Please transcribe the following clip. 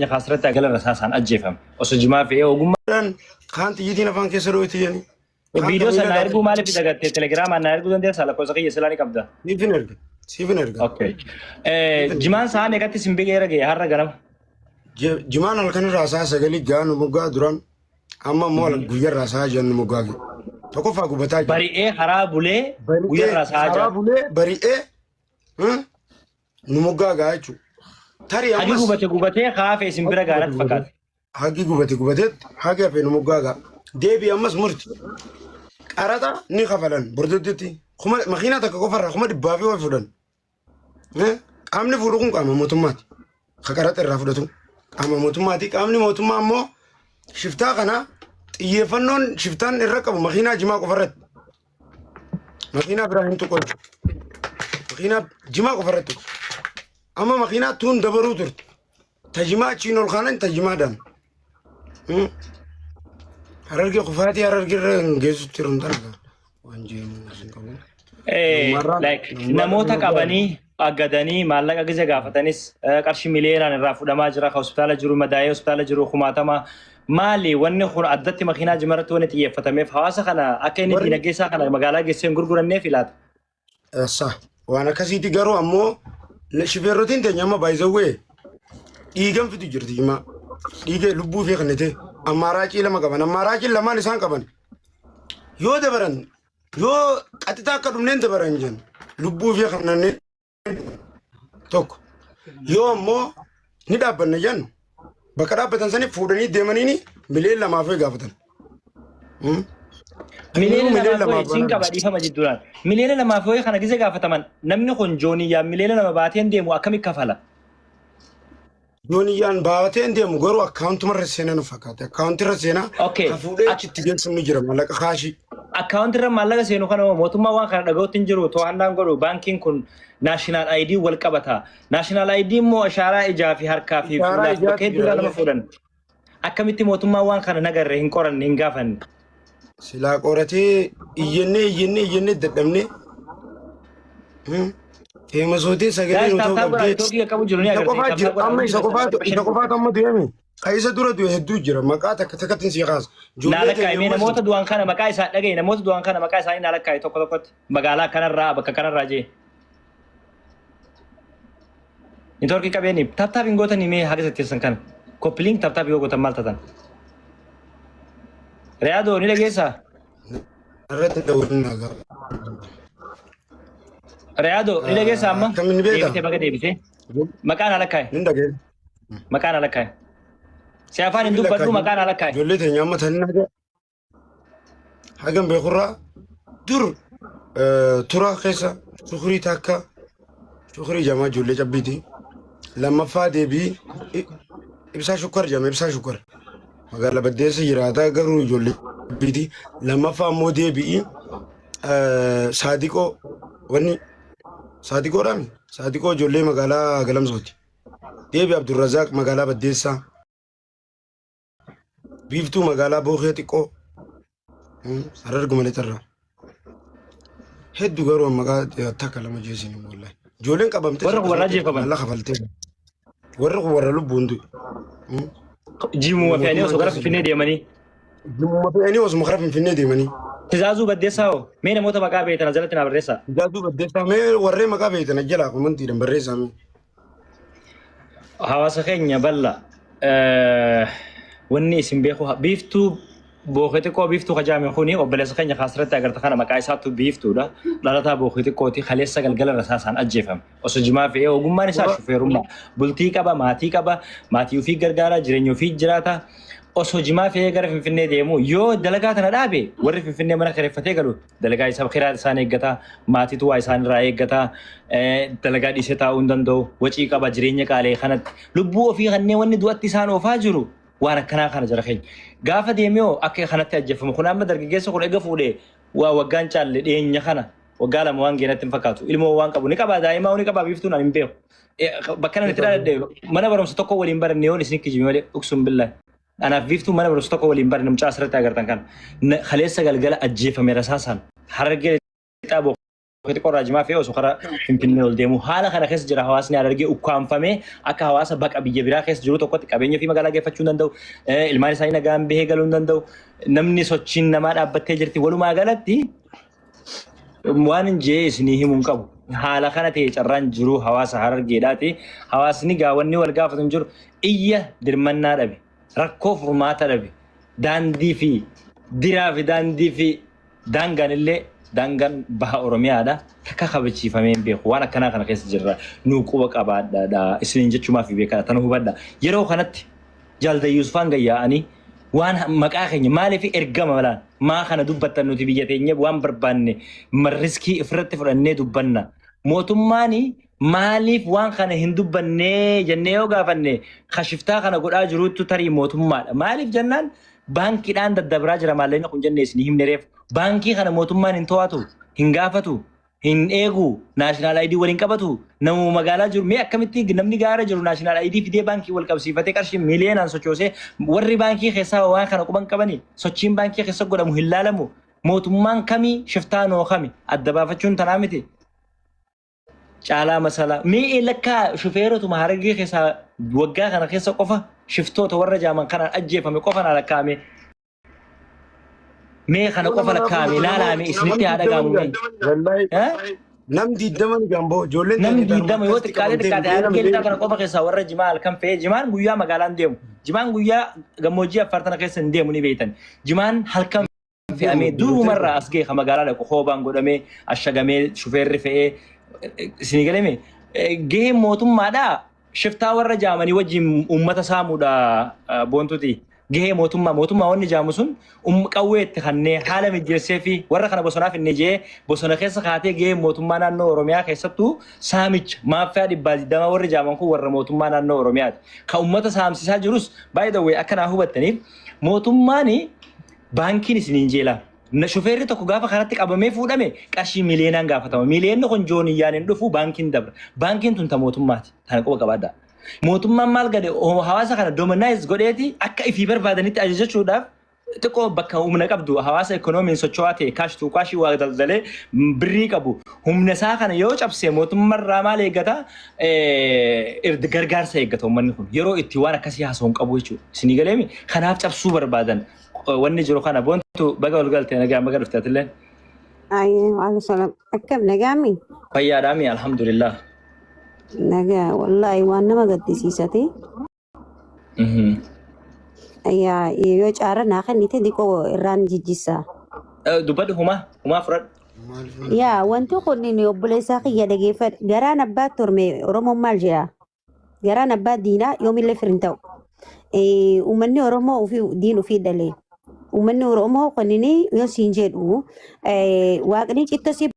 خاسرت أقل رساسان أجيفهم وسجما فيه وقوم خانت يدينا فان كسرويتي يعني فيديو سنايرجو مالي في دقة تليجرام نايرجو دندير سالا كوزكي يسلاني كبدا سيفنرجا أوكي جمان سان يكتي سنبيجي رجع هرّا جنام جمان الكن راسا سجلي جان ومقا دران أما مول غير راسا جان مقاقي تكو فاقو بتاعي بريء خراب بولي غير راسا خراب بولي بريء نمقاقي أيشو تري حقي قبته خاف سنبرا جانت فقط حقي قبته حقي في نمقاقي ديبي أمس مرتي أرادا نخافلان بردتي خم مخينة تكوفر خم دبابي وفلان أمني فروقهم كام موتومات خكرات الرافدتو أما موتوماتي كامني موتوما مو شفتا كنا يفنون شفتان الركب مخينة جماع كفرت مخينة براهيم تقول مخينة جماع كفرت أما مخينة تون دبرو ترت تجمع تشينو الخانن تجمع دم هررجع خفاتي هررجع جيسو تيرندان like namoota qabanii aggadanii maallaqa gisa gaafatanis qarshii miliyoonaan irraa fudhamaa jira hospitaala jiru madaa'ee hospitaala jiru kumaatama maali wanni kun addatti makiinaa jimarratti wanni xiyyeeffatameef hawaasa kana akka inni diinagdee isaa kana magaalaa geessee gurguranneef ilaata. Sa waan akkasiiti garuu ammoo shifeerrotiin teenya amma baay'isawwee dhiigan fitu jirti himaa dhiiga lubbuu fi kannete ammaaraacii lama qaban ammaaraacii lamaan isaan qaban yoo dabaran yoo qaxitaa akka dhumneen dabaran jen lubbuu fi kanneen tokko yoo ammoo ni dhaabbanne jen bakka dhaabbatan sani fuudhanii deemaniini miliyoona lamaaf gaafatan. Miliyoona lamaaf siin qaba dhiifama jidduudhaan miliyoona lamaaf kana gisa gaafataman namni kun jooniyyaa miliyoona lama baateen deemu akkamitti kafala? Jooniyaan baateen deemu garuu akkaawuntii irra seenaa nu fakkaate akkaawuntii irra seenaa fuudhee achitti geessu ni jira mallaqa kaashii. Akkaawuntii irra maallaqa seenu kana mootummaa waan kana dhaga'uutti hin jiru to'annaan godhu baankiin kun naashinaal ID wal qabata naashinaal ID immoo ashaaraa ijaa fi harkaa fi fuulaaf bakka hedduudhaa nama fuudhan akkamitti mootummaa waan kana nagarre hin qoranne hin gaafanne. Silaa qoratee iyyannee dadhabnee teemasootiin sagalee nuti qabdee amma isa qofaatu amma deeme kaisa dura du'e hedduu jira maqaa takka takkatti si kaasa. Naalakkaa'e namoota du'an kana maqaa isaa dhagaye namoota du'an kana maqaa isaanii naalakkaa'e tokko tokkotti magaalaa kanarraa bakka kanarraa jee. Niitoorkii qabeeni taaptaapiin gootanii mee haga satteessan kana koppiliin taaptaapii yoo gootan maal taatan? Riyaadoo ni dhageessaa? Irratti dhawuun nagaa. Riyaadoo ni dhageessaa amma? Kamiin beekaa? Deebitee baga deebitee. Maqaan naalakkaa'e? Ni dhagee. Maqaan naalakkaa'e? Si afaan hin dubbadhu maqaan naalakkaa'e? Ijoollee teenya amma tanii nagaa. Hagam beekurraa dur tura keessa shukurii takka shukurii jamaa ijoollee cabbiiti. Lammaffaa deebii ibsaa shukkar jama ibsaa shukkar. Magaalaa baddeessa jiraata garuu ijoollee cabbiiti. Lammaffaa ammoo deebii saadiqoo wanni saadiqoodhaan saadiqoo ijoollee magaalaa galamsooti. Deebii Abdurrazaaq magaalaa baddeessaa. Biiftuu magaalaa bookee xiqqoo. Harargu malee tarraa. Hedduu garuu maqaa takka lama jeesini wallahi. Ijoolleen qabamtee warra warra jeefaman Allah kafaltee. Warra warra lubbuun du'e. Jiimuma fe'anii osoo gara Finfinnee deemanii. Jiimuma fe'anii osoo gara Finfinnee deemanii. Tizaazuu Baddeessaa hoo mee namoota maqaa beektan asirratti naa barreessaa. Tizaazuu Baddeessaa mee warreen maqaa beektan jalaa kumantiidhaan barreessaa mee. Hawaasa keenya bal'aa wanni isin beeku biiftuu bookee xiqqoo biiftuu kajaame kuni obboleessa keenya kaasirratti agarta kana maqaa isaatu biiftuudha dhalataa bookee xiqqooti kaleessa galgala rasaasaan ajjeefame osoo jimaa fe'ee ogummaan isaa shufeerummaa bultii qaba maatii ofii gargaara jireenya ofii jiraata osoo jimaa fe'ee gara Finfinnee deemu yoo dalagaa tana dhaabe warri Finfinnee mana kireeffatee galu dalagaa isaa kiraa isaan eeggata maatiitu waa isaan irraa eeggata dalagaa dhiisee taa'uu hin danda'u wacii qaba jireenya qaalee kanatti lubbuu ofii kanneen wanni du'atti isaan oofaa jiru. Waan akkanaa kana jira keenya gaafa deemee akka kanatti ajjeefamu kun amma dargaggeessa kun eega fuudhee waa waggaan caalle dhiyeenya kana waggaa lama waan geenatti hin fakkaatu ilmoo waan qabu ni qaba daa'imaa ni qaba biiftuun ani hin beeku bakka nan itti dhaladhe mana barumsa tokko waliin baranne yoon isin kijime malee dhugsuun billaa anaaf biiftuu mana barumsa tokko waliin baranne mucaa asirratti agartan kana kaleessa galgala ajjeefame rasaasaan harargee xaaboo bookete qorraa jimaa fe'ee osoo karaa Finfinnee ol deemu haala kana keessa jira hawaasni Harargee ukkaanfamee akka hawaasa baqa biyya biraa keessa jiru tokkotti qabeenya fi magaalaa geeffachuu hin danda'u ilmaan isaanii nagaan bahee galuu hin danda'u namni sochiin namaa dhaabbattee jirti walumaa galatti waan jee isinii himuun qabu haala kana ta'e carraan jiru hawaasa Harargeedhaati hawaasni gaawwanni wal gaafatu hin jiru iyya dirmannaa dhabe rakkoo furmaata dhabe daandii fi diraa fi daandii fi daangaan illee daangaan baha Oromiyaadha takka kabachiifamee hin beeku waan akkanaa kana keessa jirra nuu quba qabaadha isiniin jechuumaaf beekadha tan hubadha yeroo kanatti jaalda Yuusufaan gayyaa'anii waan maqaa keenya maaliif ergama malaan maa kana dubbattan nuti biyya teenya waan barbaanne riskii ifirratti fudhannee dubbanna mootummaani maaliif waan kana hin dubbannee jennee yoo gaafanne kashiftaa kana godhaa jiruutu tarii mootummaadha maaliif jennaan baankiidhaan daddabraa jira maallaqni kun jennee isin himne reef baankii kana mootummaan hin to'atu hin gaafatu hin eegu naashinaal ID waliin qabatu namu magaalaa jiru mee akkamitti namni gaara jiru naashinaal ID fidee baankii wal qabsiifatee qarshii miiliyoonaan sochoosee warri baankii keessaa waan kana quban qabani sochiin baankii keessa godhamu hin laalamu mootummaan kamii shiftaanoo kami adda baafachuun tanaa miti caalaa masalaa mee lakkaa shufeerotuma Harargee keessaa waggaa kana keessa qofa shiftoota warra jaaman kanaan ajjeefame qofa na lakkaame mee kana qofa lakkaame ilaalaame isinitti haa dhagaamu nam diiddaman gamboo ijoolleen namni diidama yoo xiqqaatee Harargee lixaa kana qofa keessaa warra jimaa halkan fe'ee jimaan guyyaa magaalaan deemu jimaan guyyaa gammoojjii affartana keessa hin deemu ni beektan jimaan halkan fe'amee durumarraa as ga'e magaalaa dhaqu hoobaan godhamee ashagamee shufeerri fe'ee isinii galame gaheen mootummaadhaa shiftaa warra jaamanii wajjin uummata saamuudha boontuti gahee mootummaa wanni jaamu sun qawweetti kannee haala mijeessee fi warra kana bosonaaf inni jee bosona keessa kaatee gahee mootummaa naannoo Oromiyaa keessattuu saamicha maaffaa dhibbaa digdama warri jaaman kun warra mootummaa naannoo Oromiyaati ka uummata saamsisaa jirus by the way akkanaa hubattaniif mootummaan baankiin isiniin jeelaa shufeerri tokko gaafa kanatti qabamee fuudhame qarshii miiliyoonaan gaafatama miiliyoonni kun jooniyyaan hin dhufu baankiin dabra baankiin tun ta mootummaati tana quba qabaadha mootummaan maal gade hawaasa kana dominize godheeti akka ifii barbaadanitti ajajachuudhaaf xiqqoo bakka humna qabdu hawaasa ekonomiin socho'aa ta'e kaashtuu kaashii waa daldalee birrii qabu humna isaa kana yoo cabse mootummaarraa maal eeggata gargaarsa eeggata uummanni kun yeroo itti waan akkasii haasa'uun qabu jechuudha isinii galeemi kanaaf cabsuu barbaadan wanni jiru kana boontu baga wal galte nagaa baga dhuftatillee Aye, waalaikum salam. Akkam nagaami? fayyaadhaami alhamdulillah Nagaa, wallahi waan nama gaddisiisate. Yaa yoo caara naa kennite diqoo irraan jijjiisa. dubbadhu humaa fudhadhu Yaa wanti kun inni obboleessaa kiyya dhageeffadhe garaan abbaa torme Oromoon maal jedha? Garaan abbaa diinaa yoomillee firin ta'u. Uummanni Oromoo diin ofii dhalee. Uummanni Oromoo kunniin yoo siin jedhu waaqni cittoo si